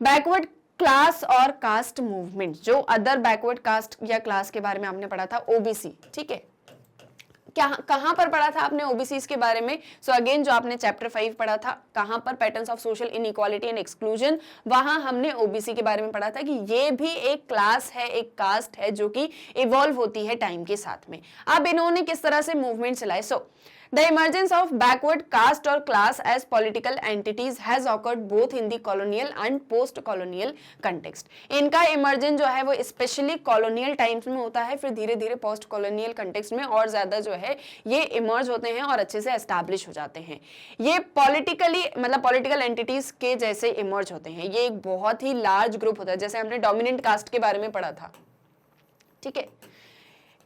backward class और कास्ट मूवमेंट। जो अदर बैकवर्ड कास्ट या क्लास के बारे में आपने पढ़ा था, ओबीसी, ठीक है, क्या कहां पर पढ़ा था आपने ओबीसी के बारे में? सो अगेन जो आपने चैप्टर 5 पढ़ा था, कहां पर? Patterns of social inequality and exclusion, वहां हमने ओबीसी के बारे में पढ़ा था कि ये भी एक क्लास है, एक कास्ट है जो कि इवॉल्व होती है टाइम के साथ में। अब इन्होंने किस तरह से मूवमेंट चलाए? सो The emergence of backward caste or class as political entities has occurred both in the colonial and post-colonial context. इनका इमर्जन जो है वो स्पेशली कॉलोनियल टाइम्स में होता है, फिर धीरे धीरे पोस्ट कॉलोनियल कंटेक्स्ट में और ज्यादा जो है ये इमर्ज होते हैं और अच्छे से एस्टैब्लिश हो जाते हैं। ये पॉलिटिकली मतलब पॉलिटिकल एंटिटीज के जैसे इमर्ज होते हैं। ये एक बहुत ही लार्ज ग्रुप होता है, जैसे हमने डोमिनेंट कास्ट के बारे में पढ़ा था, ठीक है,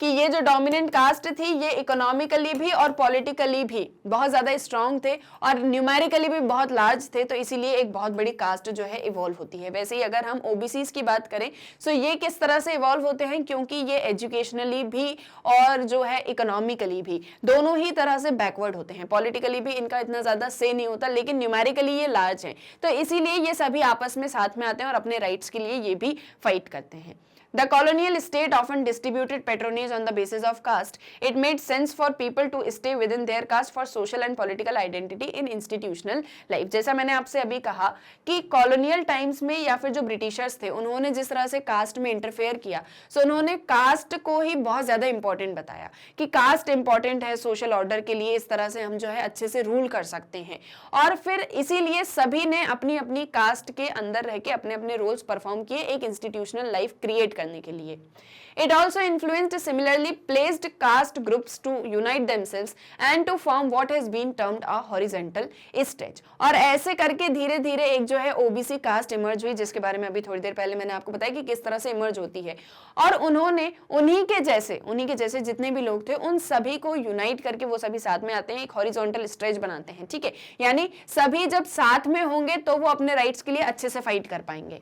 कि ये जो डोमिनेंट कास्ट थी ये इकोनॉमिकली भी और पॉलिटिकली भी बहुत ज्यादा स्ट्रांग थे और न्यूमेरिकली भी बहुत लार्ज थे, तो इसीलिए एक बहुत बड़ी कास्ट जो है इवॉल्व होती है। वैसे ही अगर हम ओबीसीज की बात करें तो ये किस तरह से इवॉल्व होते हैं, क्योंकि ये एजुकेशनली भी और जो है इकोनॉमिकली भी दोनों ही तरह से बैकवर्ड होते हैं। पॉलिटिकली भी इनका इतना ज्यादा से नहीं होता, लेकिन न्यूमेरिकली ये लार्ज है, तो इसीलिए ये सभी आपस में साथ में आते हैं और अपने राइट्स के लिए ये भी फाइट करते हैं। The colonial state often distributed patronage on the basis of caste. It made sense for people to stay within their caste for social and political identity in institutional life. जैसा मैंने आपसे अभी कहा कि कॉलोनियल टाइम्स में या फिर जो ब्रिटिशर्स थे उन्होंने जिस तरह से कास्ट में इंटरफेयर किया, सो उन्होंने कास्ट को ही बहुत ज्यादा इंपॉर्टेंट बताया कि कास्ट इंपॉर्टेंट है सोशल ऑर्डर के लिए, इस तरह से हम जो है अच्छे से रूल कर सकते हैं। और फिर इसीलिए सभी ने अपनी अपनी कास्ट के अंदर रह के अपने अपने रोल्स परफॉर्म किए एक इंस्टीट्यूशनल लाइफ क्रिएट करने के लिए। It also influenced similarly placed caste groups to unite themselves and to form what has been termed a horizontal stage. और ऐसे करके धीरे धीरे एक जो है ओबीसी कास्ट इमर्ज हुई, जिसके बारे में अभी थोड़ी देर पहले मैंने आपको बताया कि किस तरह से इमर्ज होती है। और उन्होंने उन्हीं के जैसे जितने भी लोग थे उन सभी को यूनाइट करके वो सभी साथ में आते हैं, एक हॉरिजॉन्टल स्ट्रेच बनाते हैं, ठीक है, यानी सभी जब साथ में होंगे तो वो अपने राइट्स के लिए अच्छे से फाइट कर पाएंगे।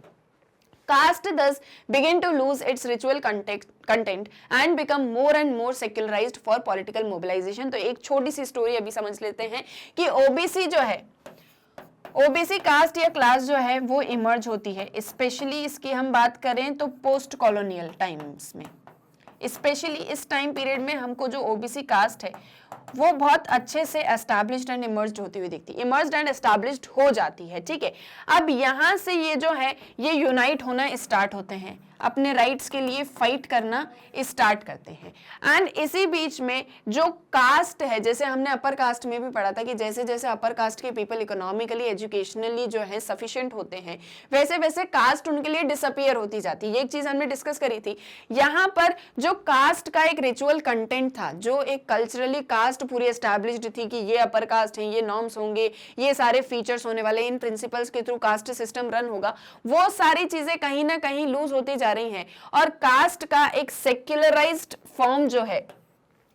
Caste thus began to lose its ritual content and become more and more secularized for political mobilization। तो एक छोटी सी स्टोरी अभी समझ लेते हैं कि ओबीसी जो है, ओबीसी कास्ट या क्लास जो है वो इमर्ज होती है, स्पेशली इसकी हम बात करें तो पोस्ट कॉलोनियल टाइम्स में, स्पेशली इस टाइम पीरियड में हमको जो ओबीसी कास्ट है वो बहुत अच्छे से एस्टैब्लिश्ड एंड इमर्ज्ड होती हुई दिखती है, इमर्ज्ड एंड एस्टैब्लिश्ड हो जाती है, ठीक है। अब यहाँ से ये जो है ये यूनाइट होना स्टार्ट होते हैं, अपने राइट्स के लिए फाइट करना स्टार्ट करते हैं। एंड इसी बीच में जो कास्ट है, जैसे हमने अपर कास्ट में भी पढ़ा था कि जैसे जैसे अपर कास्ट के पीपल इकोनॉमिकली एजुकेशनली जो है सफिशिएंट होते हैं, वैसे वैसे कास्ट उनके लिए डिसअपियर होती जाती है। ये एक चीज हमने डिस्कस करी थी। यहाँ पर जो कास्ट का एक रिचुअल कंटेंट था, जो एक कल्चरली कास्ट पूरी एस्टैब्लिश्ड थी कि ये अपर कास्ट है, ये नॉर्म्स होंगे, ये सारे फीचर्स होने वाले, इन प्रिंसिपल्स के थ्रू कास्ट सिस्टम रन होगा, वो सारी चीजें कहीं ना कहीं लूज होती जा रही हैं। और कास्ट का एक सेक्युलराइज्ड फॉर्म जो है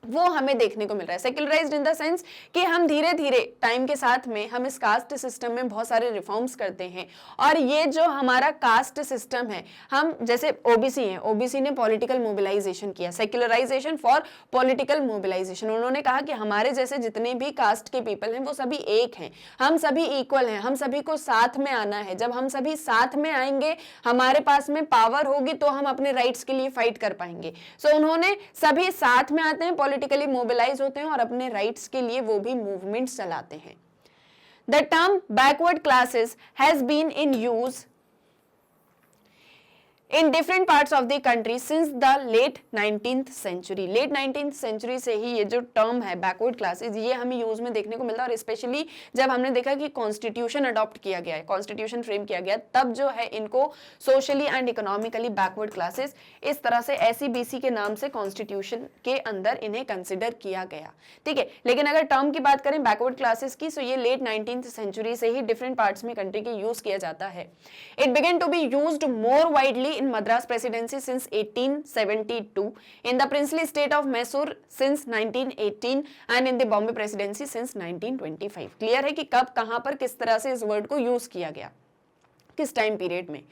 वो हमें देखने को मिल रहा है। सेक्युलराइज्ड इन द सेंस कि हम धीरे धीरे टाइम के साथ में हम इस कास्ट सिस्टम में बहुत सारे रिफॉर्म्स करते हैं। और ये जो हमारा कास्ट सिस्टम है, हम जैसे ओबीसी हैं, ओबीसी ने पॉलिटिकल मोबिलाइजेशन किया, सेक्युलराइजेशन फॉर पॉलिटिकल मोबिलाइजेशन। उन्होंने कहा कि हमारे जैसे जितने भी कास्ट के पीपल हैं वो सभी एक हैं, हम सभी इक्वल हैं, हम सभी को साथ में आना है। जब हम सभी साथ में आएंगे, हमारे पास में पावर होगी तो हम अपने राइट्स के लिए फाइट कर पाएंगे। सो उन्होंने सभी साथ में आते हैं, पॉलिटिकली मोबिलाइज होते हैं और अपने राइट्स के लिए वो भी मूवमेंट्स चलाते हैं। The term backward classes has been in use in different parts of the country since the late 19th century। late 19th century से ही ये जो टर्म है बैकवर्ड क्लासेस, ये हमें यूज में देखने को मिलता है। और स्पेशली जब हमने देखा कि कॉन्स्टिट्यूशन अडॉप्ट किया गया है, कॉन्स्टिट्यूशन फ्रेम किया गया, तब जो है इनको socially and economically backward classes इस तरह से SEBC के नाम से कॉन्स्टिट्यूशन के अंदर इन्हें कंसिडर किया गया, ठीक है। लेकिन अगर टर्म की बात करें बैकवर्ड क्लासेस की, सो ये लेट 19th सेंचुरी से ही डिफरेंट पार्ट्स में कंट्री के यूज किया जाता है। It began to be used more widely in Madras Presidency since 1872, in the princely state of Mysore since 1918 and in the Bombay Presidency since 1925। Clear है कि कब कहां पर किस तरह से इस वर्ड को यूज किया गया, किस टाइम पीरियड में।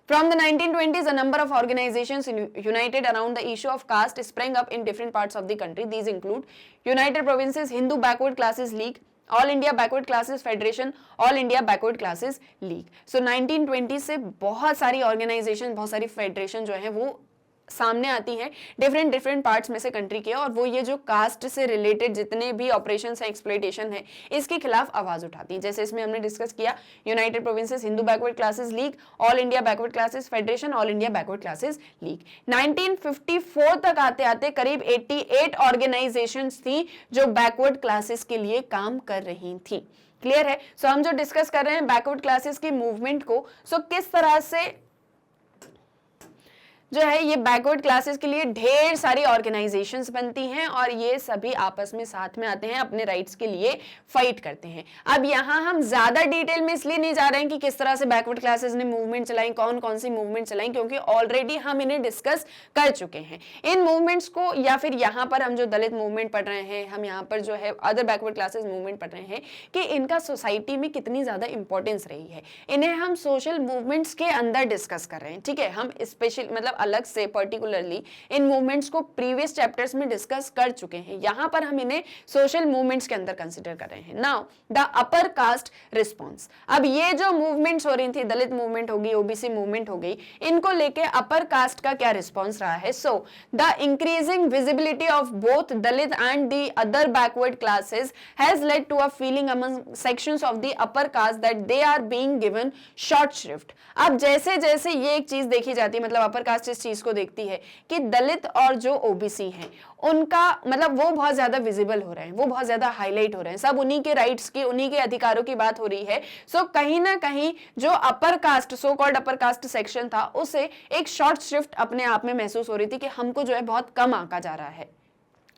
From the 1920s, a number of organizations united around the issue of caste sprang up in different parts of the country. These include United Provinces Hindu Backward Classes League, all India backward classes federation, all India backward classes league. So 1920 से बहुत सारी organisation, बहुत सारी federation जो है वो सामने आती हैं डिफरेंट पार्ट्स में से कंट्री के, और वो ये जो कास्ट से रिलेटेड जितने भी ऑपरेशंस हैं, एक्सप्लॉइटेशन है, इसके खिलाफ आवाज उठाती हैं। जैसे इसमें हमने डिस्कस किया United provinces Hindu backward classes league, all India backward classes federation, all India backward classes league. 1954 तक आते आते करीब 88 ऑर्गेनाइजेशंस थी जो बैकवर्ड क्लासेस के लिए काम कर रही थी। क्लियर है। सो हम जो डिस्कस कर रहे हैं बैकवर्ड क्लासेस की मूवमेंट को, सो किस तरह से जो है ये बैकवर्ड क्लासेस के लिए ढेर सारी ऑर्गेनाइजेशंस बनती हैं और ये सभी आपस में साथ में आते हैं, अपने राइट्स के लिए फाइट करते हैं। अब यहाँ हम ज्यादा डिटेल में इसलिए नहीं जा रहे हैं कि किस तरह से बैकवर्ड क्लासेस ने मूवमेंट चलाई, कौन कौन सी मूवमेंट चलाई, क्योंकि ऑलरेडी हम इन्हें डिस्कस कर चुके हैं इन मूवमेंट्स को। या फिर यहाँ पर हम जो दलित मूवमेंट पढ़ रहे हैं, हम यहाँ पर जो है अदर बैकवर्ड क्लासेस मूवमेंट पढ़ रहे हैं कि इनका सोसाइटी में कितनी ज्यादा इंपॉर्टेंस रही है, इन्हें हम सोशल मूवमेंट्स के अंदर डिस्कस कर रहे हैं, ठीक है। हम स्पेशल मतलब अलग से पर्टिकुलरली इन मूवमेंट्स को प्रीवियस चैप्टर्स में डिस्कस कर चुके हैं, यहां पर हम इन्हें सोशल मूवमेंट्स के अंदर कंसीडर कर रहे हैं। Now the upper cast response. अब ये जो मूवमेंट्स हो रही थी, दलित मूवमेंट हो गई, ओबीसी मूवमेंट हो गई, इनको लेके अपर कास्ट का क्या रिस्पॉन्स रहा है। So the increasing visibility of both Dalit and the other backward classes has led to a feeling among sections of the upper caste that they are being given short shrift. अब जैसे जैसे ये एक चीज देखी जाती है, मतलब अपर कास्ट इस चीज को देखती है कि दलित और जो ओबीसी हैं उनका मतलब वो बहुत ज्यादा विजिबल हो रहे हैं, वो बहुत ज्यादा हाईलाइट हो रहे हैं, सब उन्हीं के राइट्स की, उन्हीं के अधिकारों की बात हो रही है। सो कहीं ना कहीं जो upper caste, so called upper caste section था, उसे एक शॉर्ट श्रिफ्ट अपने आप में महसूस हो रही थी कि हमको जो है बहुत कम आंका जा रहा है।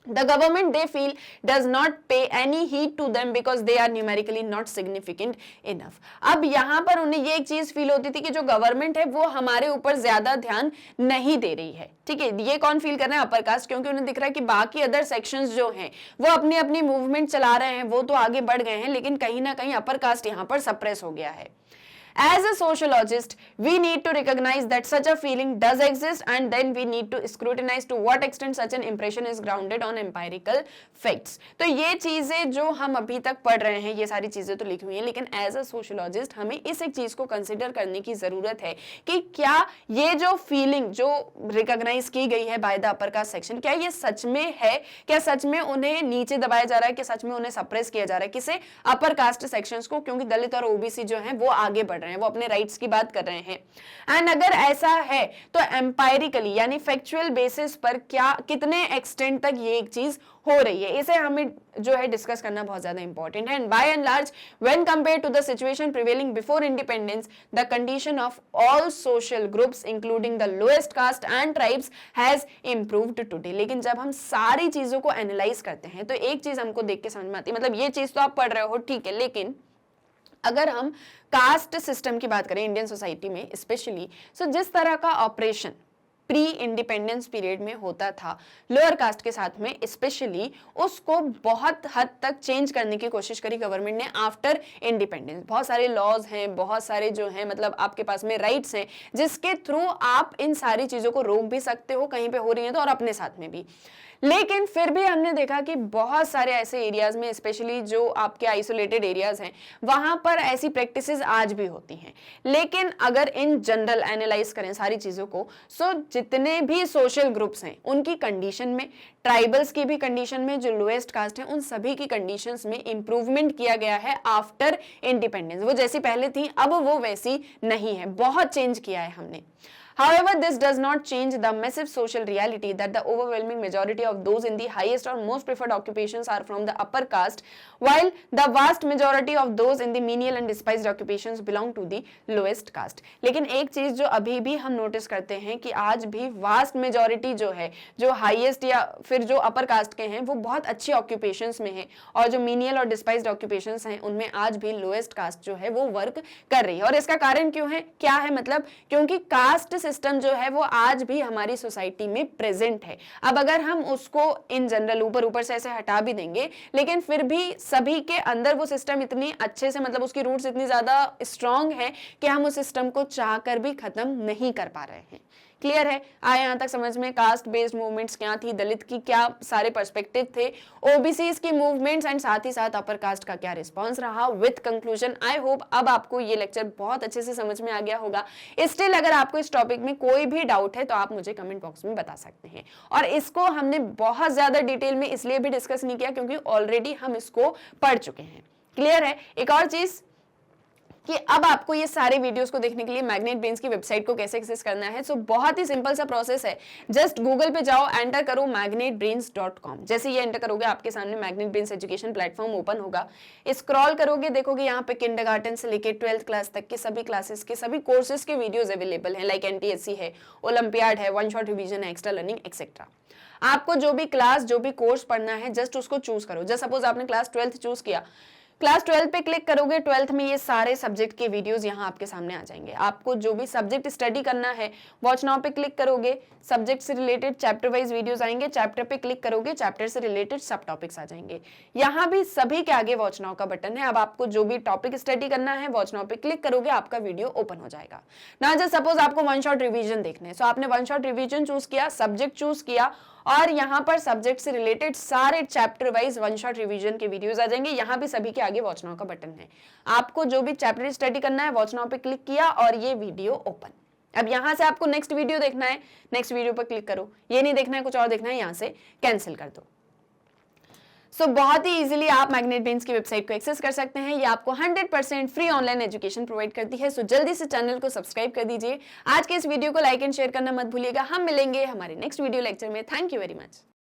The government they feel does not pay any heed to them because they are numerically not significant enough। अब यहाँ पर उन्हें ये एक चीज फील होती थी कि जो गवर्नमेंट है वो हमारे ऊपर ज्यादा ध्यान नहीं दे रही है, ठीक है। ये कौन फील कर रहे हैं? अपर कास्ट, क्योंकि उन्हें दिख रहा है कि बाकी अदर सेक्शंस जो हैं वो अपनी अपनी मूवमेंट चला रहे हैं, वो तो आगे बढ़ गए हैं, लेकिन कहीं ना कहीं अपर कास्ट यहाँ पर सप्रेस हो गया है। As a sociologist, we need to recognize that such a feeling does exist, and then we need to scrutinize to what extent such an impression is grounded on empirical facts. तो ये चीजें जो हम अभी तक पढ़ रहे हैं, ये सारी चीजें तो लिखी हुई हैं, लेकिन एज अ सोशोलॉजिस्ट हमें इस एक चीज को कंसिडर करने की जरूरत है कि क्या ये जो फीलिंग जो रिकॉग्नाइज की गई है by the upper cast section, क्या ये सच में है, क्या सच में उन्हें नीचे दबाया जा रहा है, क्या सच में उन्हें सप्रेस किया जा रहा है, किसे, अपर कास्ट सेक्शंस को, क्योंकि दलित और ओबीसी जो हैं वो आगे बढ़ रहे हैं, वो अपने राइट्स की बात कर रहे हैं। एंड अगर ऐसा है तो एम्पायरिकली यानी फैक्चुअल बेसिस पर क्या कितने एक्सटेंट तक ये एक चीज हो रही है, इसे हमें जो है डिस्कस करना बहुत ज्यादा इंपॉर्टेंट है। And by and large when compared to the situation prevailing before independence, the condition of all social groups including the lowest caste and tribes has improved today. लेकिन जब हम सारी चीजों को एनालाइज करते हैं तो एक चीज हमको देख के समझ में आती है, मतलब ये चीज तो आप पढ़ रहे हो ठीक है, लेकिन अगर हम कास्ट सिस्टम की बात करें इंडियन सोसाइटी में स्पेशली, सो जिस तरह का ऑपरेशन प्री इंडिपेंडेंस पीरियड में होता था लोअर कास्ट के साथ में स्पेशली, उसको बहुत हद तक चेंज करने की कोशिश करी गवर्नमेंट ने आफ्टर इंडिपेंडेंस। बहुत सारे लॉज हैं, बहुत सारे जो हैं मतलब आपके पास में राइट्स हैं जिसके थ्रू आप इन सारी चीजों को रोक भी सकते हो, कहीं पे हो रही है तो, और अपने साथ में भी। लेकिन फिर भी हमने देखा कि बहुत सारे ऐसे एरियाज में स्पेशली जो आपके आइसोलेटेड एरियाज हैं वहां पर ऐसी प्रैक्टिसेस आज भी होती हैं। लेकिन अगर इन जनरल एनालाइज करें सारी चीजों को, सो जितने भी सोशल ग्रुप्स हैं उनकी कंडीशन में, ट्राइबल्स की भी कंडीशन में, जो लोएस्ट कास्ट है उन सभी की कंडीशंस में इंप्रूवमेंट किया गया है आफ्टर इंडिपेंडेंस। वो जैसी पहले थी अब वो वैसी नहीं है, बहुत चेंज किया है हमने। However, this does not change the massive social reality that the overwhelming majority of those in the highest or most preferred occupations are from the upper caste, while the vast majority of those in the menial and despised occupations belong to the lowest caste. लेकिन एक चीज जो अभी भी हम notice करते हैं कि आज भी वास्ट मेजॉरिटी जो है, जो हाईएस्ट या फिर जो अपर कास्ट के हैं, वो बहुत अच्छी ऑक्यूपेशंस में है, और जो मीनियल और डिस्पाइज्ड ऑक्यूपेशंस हैं उनमें आज भी लोएस्ट कास्ट जो है वो वर्क कर रही है। और इसका कारण क्यों है, क्या है, मतलब क्योंकि कास्ट सिस्टम जो है वो आज भी हमारी सोसाइटी में प्रेजेंट है। अब अगर हम उसको इन जनरल ऊपर ऊपर से ऐसे हटा भी देंगे, लेकिन फिर भी सभी के अंदर वो सिस्टम इतनी अच्छे से, मतलब उसकी रूट्स इतनी ज्यादा स्ट्रांग है कि हम उस सिस्टम को चाहकर भी खत्म नहीं कर पा रहे हैं। क्लियर है? आए यहां तक समझ में कास्ट बेस्ड मूवमेंट्स क्या थी, दलित की क्या सारे पर्सपेक्टिव थे, ओबीसीज की मूवमेंट्स, एंड साथ ही साथ अपर कास्ट का क्या रिस्पांस रहा। विद कंक्लूजन, आई होप अब आपको ये लेक्चर बहुत अच्छे से समझ में आ गया होगा। स्टिल अगर आपको इस टॉपिक में कोई भी डाउट है तो आप मुझे कमेंट बॉक्स में बता सकते हैं। और इसको हमने बहुत ज्यादा डिटेल में इसलिए भी डिस्कस नहीं किया क्योंकि ऑलरेडी हम इसको पढ़ चुके हैं। क्लियर है? एक और चीज कि अब आपको ये सारे वीडियोस को देखने के लिए मैग्नेट ब्रेन्स की वेबसाइट को कैसे एक्सेस करना है। सो बहुत ही सिंपल सा प्रोसेस है, जस्ट गूगल पे जाओ, एंटर करो magnetbrains.com। जैसे ये एंटर करोगे आपके सामने magnet brains education platform open होगा। स्क्रॉल करोगे, देखोगे यहाँ पे किंडरगार्टन से लेके 12th क्लास तक के सभी क्लासेस के सभी कोर्सेज के वीडियोज अवेलेबल हैं, लाइक NTSC है, ओलंपियाड है, वन शॉट रिवीजन है, एक्स्ट्रा लर्निंग एक्सेट्रा। आपको जो भी क्लास जो भी कोर्स पढ़ना है जस्ट उसको चूज करो। जस्ट सपोज आपने क्लास 12th चूज किया, क्लास 12 पे क्लिक करोगे, 12th में ये सारे सब्जेक्ट के वीडियोस यहाँ आपके सामने आ जाएंगे। आपको जो भी सब्जेक्ट स्टडी करना है, वॉच नाउ पे क्लिक करोगे, सब्जेक्ट से रिलेटेड चैप्टर वाइज वीडियोस आएंगे, चैप्टर पे क्लिक करोगे, चैप्टर से रिलेटेड सब टॉपिक्स आ जाएंगे। यहाँ भी सभी के आगे वॉच नाउ का बटन है। अब आपको जो भी टॉपिक स्टडी करना है, वॉच नाउ पे क्लिक करोगे, आपका वीडियो ओपन हो जाएगा। ना जस्ट सपोज आपको वन शॉट रिविजन देखना है, सो आपने वन शॉट रिविजन चूज किया, सब्जेक्ट चूज किया, और यहाँ पर सब्जेक्ट से रिलेटेड सारे chapter wise one shot revision के वीडियोस आ जाएंगे। यहाँ भी सभी के आगे वॉच नाउ का बटन है। आपको जो भी चैप्टर स्टडी करना है, वॉच नाउ पे क्लिक किया और ये वीडियो ओपन। अब यहाँ से आपको नेक्स्ट वीडियो देखना है, नेक्स्ट वीडियो पर क्लिक करो। ये नहीं देखना है, कुछ और देखना है, यहाँ से कैंसिल कर दो। सो बहुत ही इजीली आप मैग्नेट ब्रेन्स की वेबसाइट को एक्सेस कर सकते हैं। ये आपको 100% फ्री ऑनलाइन एजुकेशन प्रोवाइड करती है। सो जल्दी से चैनल को सब्सक्राइब कर दीजिए। आज के इस वीडियो को लाइक एंड शेयर करना मत भूलिएगा। हम मिलेंगे हमारे नेक्स्ट वीडियो लेक्चर में। Thank you very much.